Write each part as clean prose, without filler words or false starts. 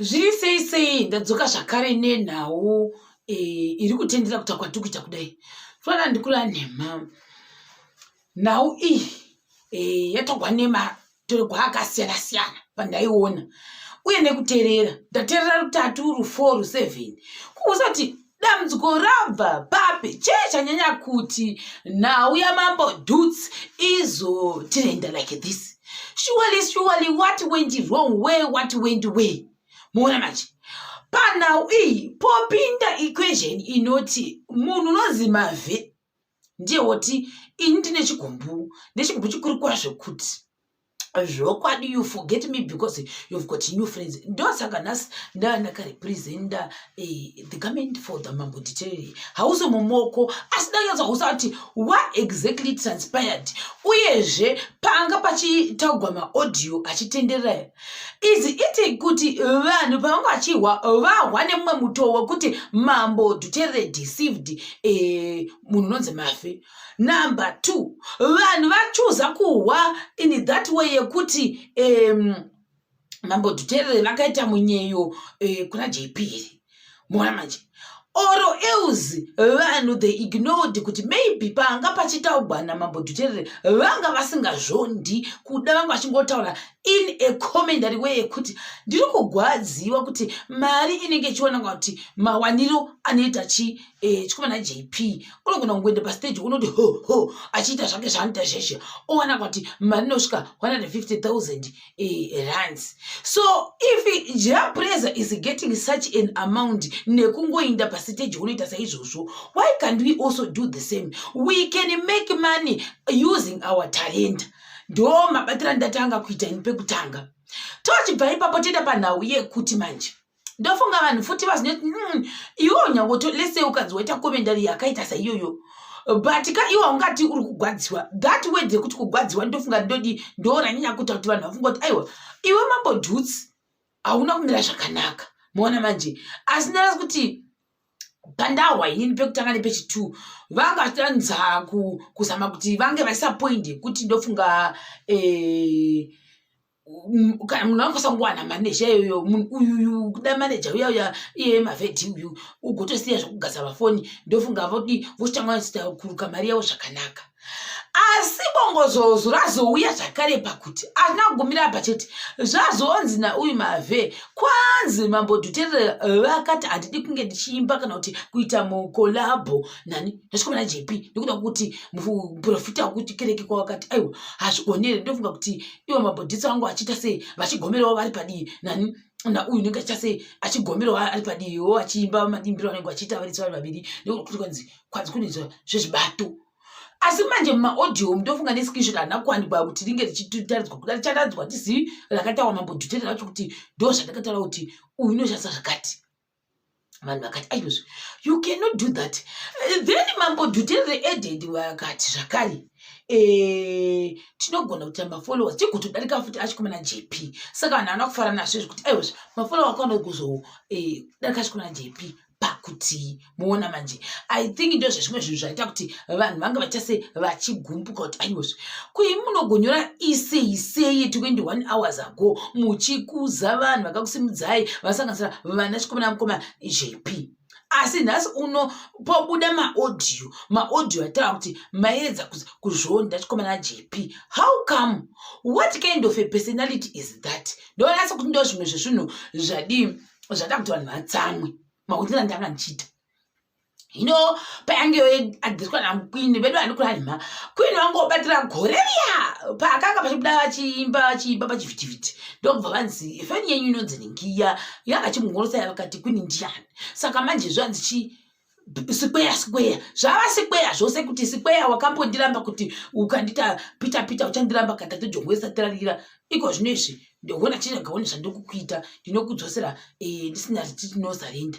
zviri sei ndadzoka zvakare nenhau iri kutendera kuti kwatukuita kudai. Fana ndikura nhema nhau iyi yatogwa nematorwa akasiyana-siyana pandaiona uye nekuteerera ndateerera rutatu ru4 ru7 kusati dambudziko rabva papi chee chanyanya kuti nhau yaMambo Dhuts izotirenda like this. Surely what went wrong? What went way? Muona manje panhau iyi popinda equation inoti munhu unonzi Marve ndiye woti ini ndine chigumbu chikuru kwazvo kuti zvokwadi you forget me because you've got new friends. Ndosaka nhasi ndakarepresenta the government for the Mambo Dhuterere hauso mumoko asi ndakanyatsa kuti what exactly transpired uyezve panga pachitaugwa maaudio achitenderera izi iti kuti vanhu pavanga vachihwa vahwa nemumwe mutoo wekuti Mambo Dhuterere deceived munhu unonzi Marve. Number 2, vanhu vachuza kuhwa in that way yekuti Mambo Dhuterere vakaita munyeyo kuna JP. Muona manje oro euzi vanhu they ignored kuti maybe panga pachitaugwa naMambo Dhuterere vanga vasingazvondi kuda vanga vachingotaura in a commentary way yekuti ndiri kugwadziwa kuti mari inenge ichionanga kuti mawaniro anoita chikomana JP unogona kungoenda pastage unoti ho achiita zvake zvaanoita zveshe owana kuti mari inosvika 150,000 rands. So if JahPrayzah is getting such an amount nekungoinda pastage unoita saizvozvo, why can't we also do the same? We can make money using our talent. Ndo mabatira ndatanga kuita pekutanga. Tochibva ipapo toenda panhau yekuti manje ndofunga vanhu futi vazinoti iwo nyangoto lese ukanzwaita commentary yakaita saiyoyo but ka iwa ungati uri kugwadziwa that way dzekuti kugwadziwa ndofunga ndoranyanya kuita kuti vanhu vafunga kuti aiwa iwe Mambo Dhuts hauna kumira zvakanaka. Muona manje asi ndarasi kuti pandahwa inini pekutanga nepechi2 vanga vachitanza kuzama kuti vange vachisapoindi kuti ndofunga kana munhu angosangowana maneja iyoyo uyu kuda maneja uyauya iye Marve uyu ugotosiya zvokugasa vafoni ndofunga vochitanga kuruka mari yavo zvakanaka. Asi bongozozo razouya zvakare pakuti azvina kugumira pachete zvazonzi nauyu Marve kwanzi Mambo Dhuterere vakati handidi kunge ndichiimba kana kuti kuita mukolabho nani ndachikomana JP ndikuda kuti muprofita wekuti kereke kwavakati aiwa hazvigonere ndofunga kuti iwo Mambo Dhuts vangu vachiita sei vachigomerawo vari padii nani nauyu unenge achiita sei achigomerawo ari padiiwo achiimba madimbiro vanenge vachiita varitsi vari vaviri ndokuti kwanzi kunoitwa zvezvibato. Asi manje mumaaudio ndofunga nescreenshot handina kuwanikwa kuti ringe richitaridzwa kuda richataridzwa tizivi rakataura Mambo Dhuterere vacho kuti ndo zvandakataura kuti uyu unoshandisa zvakati. Vanhu vakati aiyozve you cannot do that. Then Mambo Dhuterere added vakati zvakare tinogona kuita mafollowers tigotodarika futi achikomana JP saka vanhu havana kufara nazvo zvekuti aiyozve mafollower akaona kuzodarika achikomana JP pakuti muona manje I think ndo zvimwe zvinhu zvaita kuti vanhu vanga vachiita se vachigumbuka kuti aiyozve kui munogonyora isei 21 hours ago muchikuza vanhu vakakusimudzai vasanganisira vana chikomana mukoma JP. Asi nhasi uno pobuda maaudio ataura kuti maedza kuzvonda chikomana JP. How come? What kind of a personality is that? Ndonasa kuti ndo zvimwe zvezvinhu zvada kuti vanhu vatsamwe mautira ndanga ndichita payange adhiriswa namukwini vedu vandikura nhema kwini vangobatira gore riya paakanga pachibuda vachiimba pachivhitivhiti ndokubva vanzi fani yenyu inonzi ningiya yanga chimungorosa vakati kwini ndiani saka manje zvanzi sikweya zvava sikweya zvose kuti sikweya wakambondiramba kuti ukandita pita uchandiramba katatu jongwesa tararira iko zvinezvi ndikuona chinagaone zvandikukuita ndinokudzosera ndisina ritinozarinda.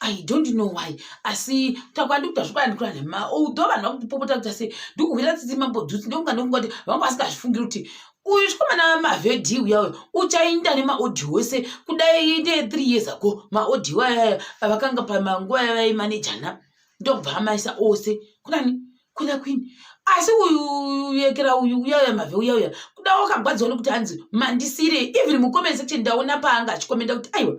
I don't know why. Asi takwandi kuti zvakwa ndikura nhema although vanhu vakupopota kuti asi ndikuhwira tsitsi Mambo Dhuts ndofunga kuti vanga vasingazvifungira kuti uyu chikomana Marve uyayo uchainda nemaaudio wese kudai inde 3 years ago maaudio aya vakanga pamanguva yavaimanejana ndokubva amaisa ose kuna kwini asi uyekera uyauya Marve uyauya kuda wakagwadzwa nokuti hanzi mandisire even mucomment section ndaona paanga achikomenda kuti aiwa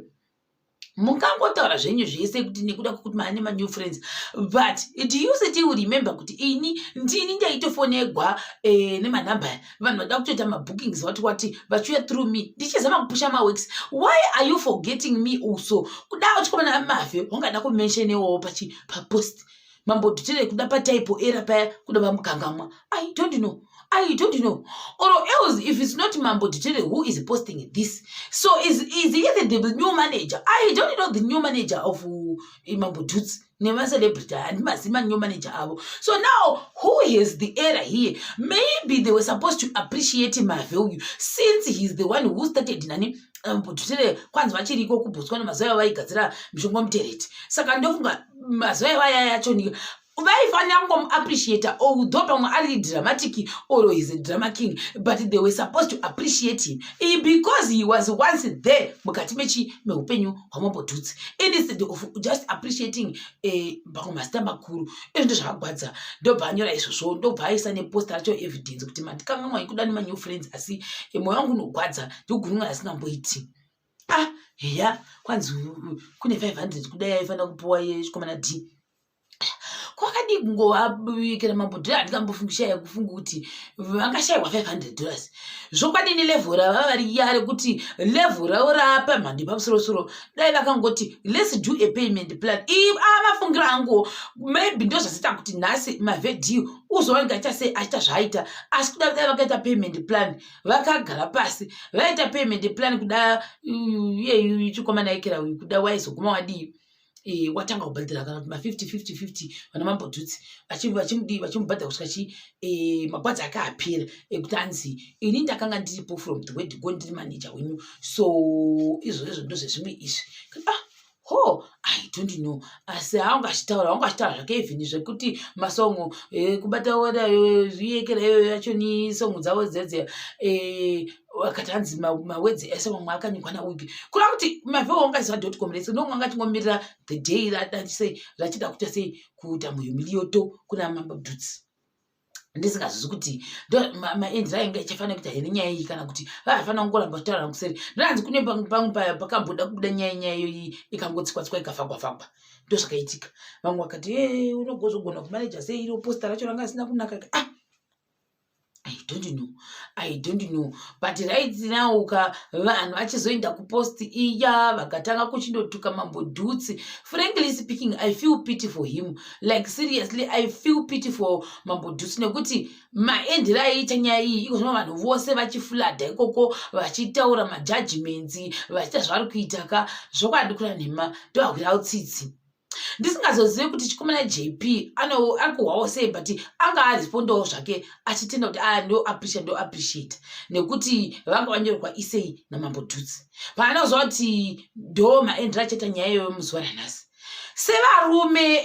mungangotaura zvenyu zvese kuti nekuda kuti maane ma-new friends but do you still remember kuti ini ndini ndaitofonegwa nemanhamba vanhu vada kutoita mabookings wati vachiuya through me ndichizama kupusha maworks. Why are you forgetting me also? Kuda uchikomana Marve wangada kumentionewo papost Mambo Dhuterere kuda pataipo era paya kuda vamukangamwa. I don't know. Or else, if it's not Mambo Dhuterere who is posting this, so is he the new manager? I don't know the new manager of Mambo Dhuterere. Never celebrity and Masima new manager. So now, who is the error here? Maybe they were supposed to appreciate my value since he's the one who started Nani. Dhuterere kwanza vachiriko kubhuswa nemazoya vaigadzira mishonga mutereti. Saka ndofunga mazoya vaya yacho vaifanira kungomuappreciate, although pamwe ari dramatic or he's a drama king, but they were supposed to appreciate him because he was once there mukati meupenyu hwaMambo Dhuterere, instead of just appreciating pakumasta makuru. Izvo zvakagwadza ndobva anyora izvozvo, ndobva aisa neposta racho evidence kuti mandikangamwa ikuda nema-new friends asi mwoyo wangu unogwadza ndikugununga asingamboiti. Ya kwanzi kune 500 kudai aifanira kupuwa yechikomana D kwakadi kungovabikira Mambo Dhuterere andikambofungisha kufunga kuti vangashayirwa $500 zvokwadini level rava variya rekuti level ravo rapa mhando yepamusoro dai vakangoti let's do a payment plan. Amafungira angu maybe ndo zvazita kuti nhasi Marve uzowanika achiita zvaaita, asi kuda kudai vakaita payment plan vakagara pasi vaita payment plan kuda iye chikomana ikira kuda waizoguma wadii watanga kubhadhira kana kuti ma50 vana Mambo Dhuterere vachimubhadhira kusvika magwadzi ake apera ekuti hanzi ini ndakanga ndiripo from the word go ndiri manager wenyu, so izvozvo ndozvezvimwe izvi. I don't know. Asi haungachitaura zvake even zvekuti masongo kubata oda zviyekera yacho ni songo dzavo dzedze wakati hanzi mawedzi ese mamwe akanyikwa nawiki kuda kuti Marve wangaziva.com rese ndonga tingomirira the day rachida kuita sei kuita muhumiliyoto kuna Mambo Dhuterere. Ndisingazivi kuti maendera ainge ichifanira kuita here nyaya iyi kana kuti vafanira kungoramba kutaura kuseri. Ndanzi kune pamwe pakamboda kubuda nyaya iyoyi ikangotsikwa ikafakwa ndozvakaitika. Vamwe vakati unogona kumaneja sei iro posta racho ranga risina kunaka. I don't know. But right now vanhu vachizoenda kupost iya vakatanga kuchindotuka Mambo Dhuterere. Frankly speaking, I feel pity for him. Like seriously, I feel pity for Mambo Dhuterere nekuti maendera aiita nyaya iyi ikozvino vanhu vose vachifladha ikoko vachitaura majudgments vachiita zvavari kuita zvokwadi kura nhema ndohakuita utsitsi. Ndisingazozivi kuti chikomana JP arikuhwawo sei, but anga arespondawo zvake achitenda kuti ndo appreciate nekuti vanga vanyorwa isei naMambo Dhuterere. Paanozva kuti ndo maendera achaita nyaya iyoyo muzuva ranhasi. Sevarume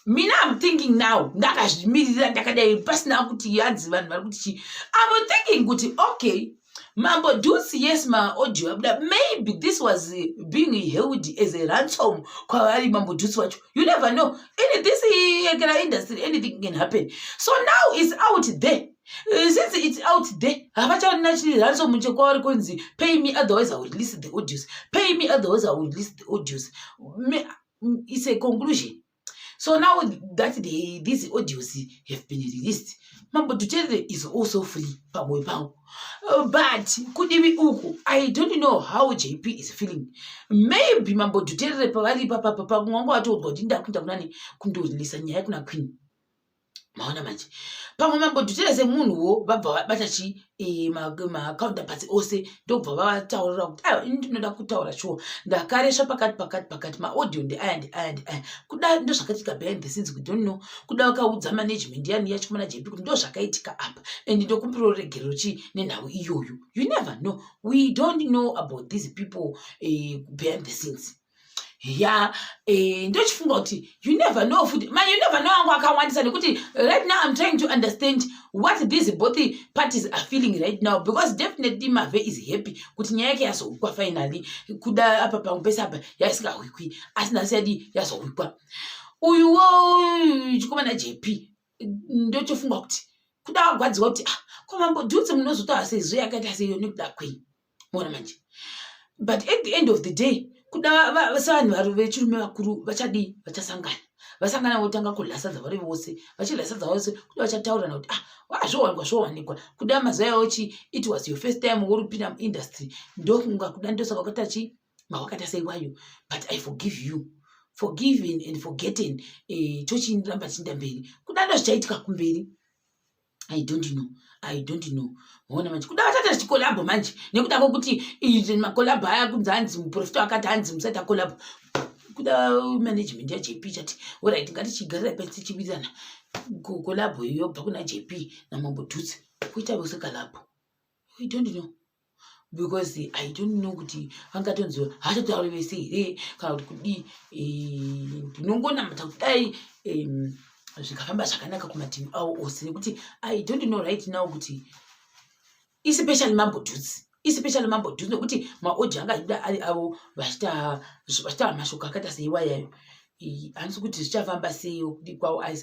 mina I'm thinking now ndakazvimirira ndakadai pasina kuti hanzi vanhu vari kuti I'm thinking kuti okay, Mambo Dhuterere, yes, my audio, but maybe this was being held as a ransom. Mambo Dhuterere, you never know. In this industry, anything can happen. So now it's out there. Since it's out there, naturally ransom pay me, otherwise I will release the audios. Pay me, otherwise I will release the audios. It's a conclusion. So now that these audios have been released, Mambo Dhuterere is also free. But could it be uku? I don't know how JP is feeling. Maybe Mambo Dhuterere pavari papa ngongo atodzwa kuti ndakuita kunani kundoreleasa nyaya kuna Queen. Maona manje. Pamwe Mambo Dhuterere semunhuwo vabva bata ma-counterparts ose ndobva vataurira kuti ini ndinoda kutaura shuwa ndakaresva pakati maaudio ndeaya kuda ndozvakaitika behind the scenes. We don't know kuda vakaudza management yani yachikomana JP kuti ndozvakaitika apa and ndokumbirawo regerero nenhau iyoyo. You never know. We don't know about these people behind the scenes. Ndochifunga kuti you never know futi you never know angu akawandisa nekuti right now I'm trying to understand what these both parties are feeling right now, because definitely Marve is happy kuti nyaya yake yazohwikwa finally kuda apa pamwe pese apa yaisingahwikwi asi nhasi yadi yazohwikwa. Uyuwo chikomana JP ndochofunga kuti kuda kugwadziwa kuti kwa Mambo Dhuterere munozotaura sezvo yakaita seyo nekuda kwei. Muona manje. But at the end of the day, kuda sevanhu vari vechirume vakuru vachadi vachasangana. Vasangana votanga kulasadza vari vose. Vachilasadza vose kuda vachataurana kuti zvowanikwa. Kuda mazuva yawochi it was your first time woripinda muindustry. Ndokunga kuda ndosaka wakatachi mawakata seiwayo. But I forgive you. Forgiving and forgetting tochindiramba chinda mberi. Kuda ndozvichaitika kumberi. I don't know. Muona manje. Kuda vachata chikolabo manje. Nekuda kwokuti makolabo aya kunzi hanzi muprofita akati hanzi musati akolabo. Kuda management ya JP chati alright ngatichigarira pasi tichiwirirana kolabo iyo bva kuna JP na Mambo Dhuterere kuita vose kolabo. I don't know because I don't know kuti vangatonzi hachatauri vese here kana kuti kudi ndinongonamata kudai zvikafamba zvakanaka kumativi avo ose nekuti I don't know right now kuti especially Mambo Dhuterere nekuti maaudio anga achida ari avo vachita mashoko akaita seiwayayo hanisi kuti zvichafamba seio kudi kwavo. I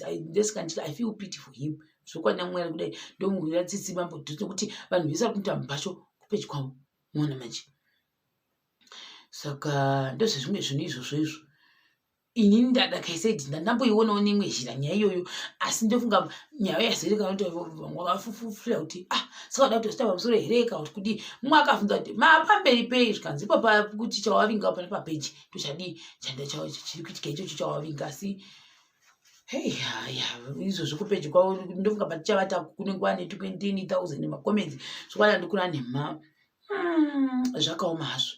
feel pity for him zvokwana mwera kudai ndomuhwira tsitsi Mambo Dhuterere nekuti vanhu vese vari kuita mubhasho kupedyi kwavo. Muona manje. Saka ndozvezvimwe zvinhu izvozvo izvo inini ndadakaisedi ndandamboionawo nemwe zhira nyaya iyoyo asi ndofunga nyaya yazereka kuti wakafufura kuti saka uda kutosita pamusoro here kana kuti kudi mumwe akafunza kuti mapamberi pei zvikanzi ipopa kuti chawavinga pana papeji tochadi chanda chavo chiri kuitika ichocho chawavinga asi izvozvo kupeji kwavo ndofunga patichavata kunenge ane 20,000 macomments zvokwana ndikuna nemha zvakaoma hazvo.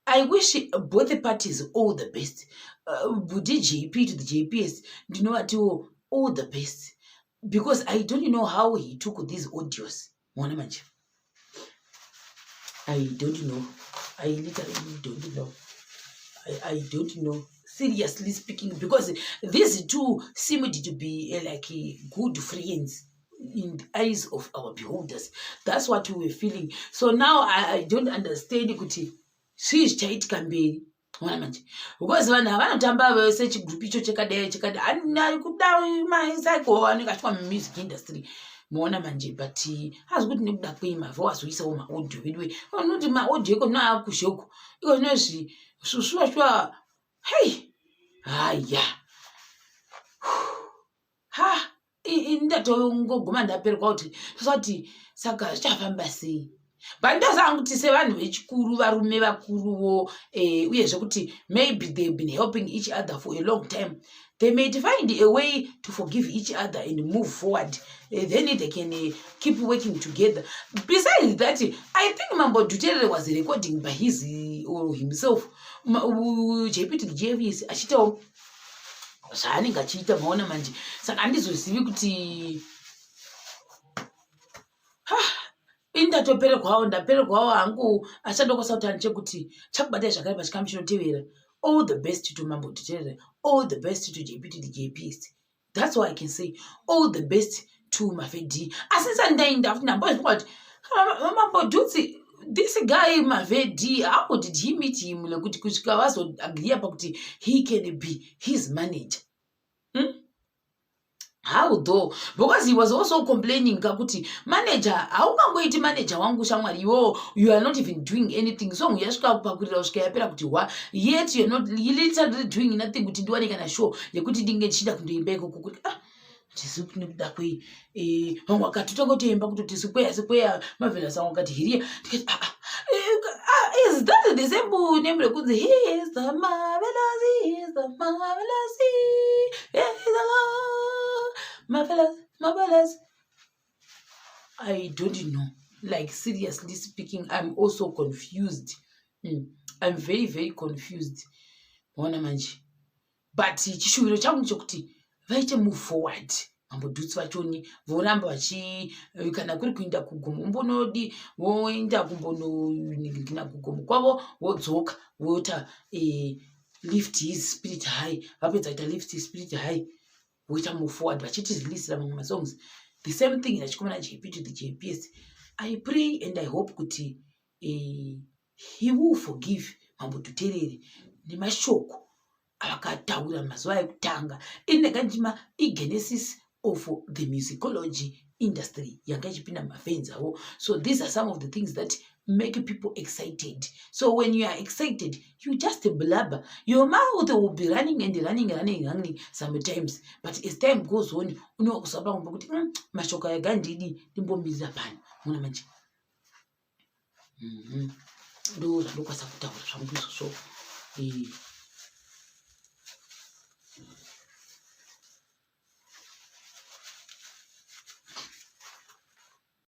I wish both parties all the best. JP to the JPS, do you know what? All the best. Because I don't know how he took these audios. I don't know. I literally don't know. I don't know. Seriously speaking, because these two seemed to be like good friends in the eyes of our beholders. That's what we were feeling. So now I don't understand kuti zvichaitika mberi. Mwana manje. Because vanhu vanotamba vese chigroup icho chekadai ari kuda macycle anokachwa music industry. Muona manje but hazi kuti nekuda kwei Marve wazoisawo maaudio vedwe. Unoti maaudio eko naakushoko. Iko zvinozvi shwa. Haya. Ndatongoguma ndaperwa kuti zvati saka zvichafamba sei. But ndazanga kuti sevanhu vechikuru varume vakuruwo uyezve kuti maybe they've been helping each other for a long time. They may find a way to forgive each other and move forward. Then they can keep working together. Besides that, I think Mambo Dhuterere was recording by his or himself. JP to the JVS achitawo zvaanenge achiita. Maona manje. Saka handizozivi kuti ndapererwawo hangu achandokosautani chekuti chakubatai zvakare pachikamu chinotevera. All the best to Mambo Dhuterere. All the best to JP to the JPS. That's what I can say. All the best to Marve D. Asince ndainda futi ndambozvikuwa kuti Mambo Dhuterere, this guy Marve D, how did he meet him? Lekuti kusvika vazoagree pakuti he can be his manager. How though? Because he was also complaining kakuti manager, haukangoiti manager wangu shamwari, you are not even doing anything. So uyasvika pakurira kusvika yapera kuti yet you're literally doing nothing kuti ndiwane kana show yekuti ndinge ndichida kundoimba ikoko kuti tisi kunoda kwei vamwe vakatotanga kutoimba kutoti sikweya Marvelous wangu akati hiriya tikati is that the same name rekunzi he is the marvelous, he is the marvelous, he is the Lord. Marvelous. I don't know. Like, seriously speaking, I'm also confused. I'm very, very confused. Mwana manje. But chishuviro changu chokuti vaite move forward. Mambo Dhuterere vachoni voramba vachi kana kuri kuinda kugomo mbonodi voinda kumbonogina kugomo kwavo vodzoka vota lift his spirit high. Vapedza kuita lift his spirit high. Voita move forward vachiti release mamwe songs. The same thing nachikomana JP to the JPS. I pray and I hope kuti he will forgive Mambo Dhuterere nemashoko avakataura mazuva ekutanga inekandima igenesis of the musicology industry. So these are some of the things that make people excited. So when you are excited, you just blabber. Your mouth will be running and running sometimes. But as time goes on, mashoka ya gandidi ndimbombiza pano. Muna manje. Ndo kwasa kutaura zvamubizo so.